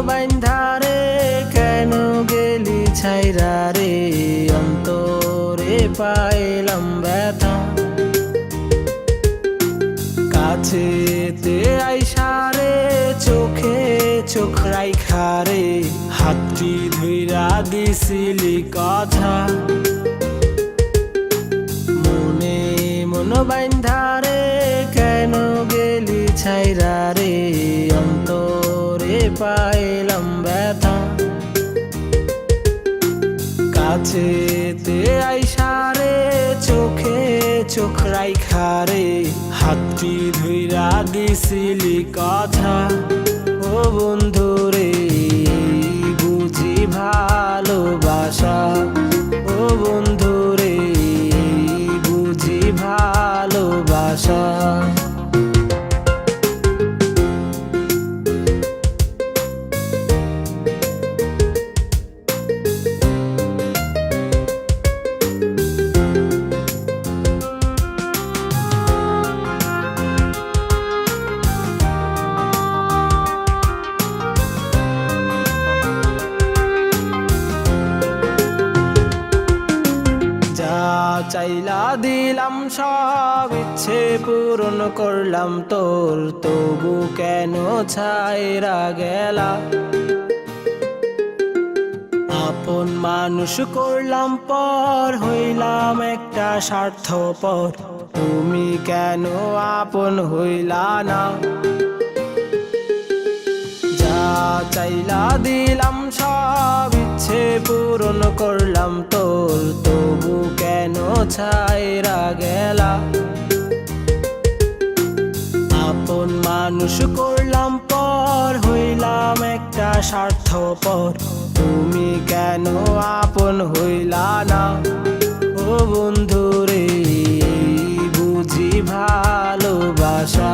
বাইন্ধারে কেন গেলি ছাইরা রে, অন্তরে পাইলাম ব্যথা। কাছেতে আইসারে চোখে চোখ রাইখারে, হাতটি ধইরা দিছিলি কথা। মনে মন বাইন্ধারে কেন গেলি ছাইরা রে, অন্তরে পাইলাম ব্যথা। কাছেতে আইসারে চোখে চোখ রাইখারে, হাতটি ধইরা দিছিলি কথা। ও বন্ধুরে বুঝি ভালোবাসা, ও বন্ধুরে বুঝি ভালোবাসা। চাইলা দিলাম সব ইচ্ছে পূরণ করলাম তোর, তবু কেন ছাইরা গেলা। আপন মানুষ করলাম পর, হইলাম একটা স্বার্থপর, তুমি কেন আপন হইলা না। যা চাইলা দিলাম সব ইচ্ছে পূরণ করলাম তোর, তবু কেন ছাইরা গেলা। আপন মানুষ করলাম পর, হইলাম একটা স্বার্থপর, তুমি কেন আপন হইলা না। ও বন্ধুরে বুঝি ভালোবাসা,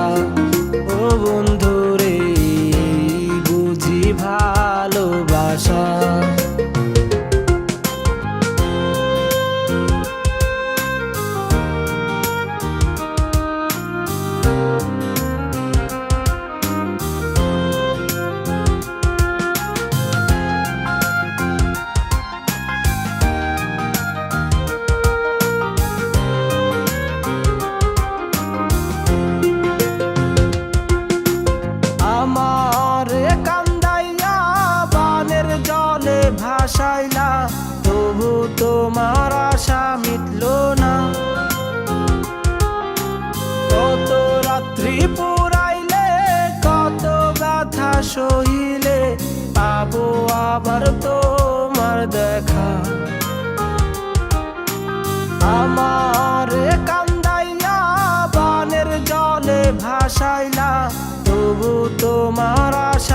ও বন্ধুরে বুঝি ভালোবাসা। ভাসাইলা তবু তোমার আশা মিটল না। কত রাত্রি পুরাইলে কত ব্যথা সহিলে, পাবো আবার তোমার দেখা। আমার কান্দাইয়া বানের জলে ভাসাইলা তবু তোমার আশা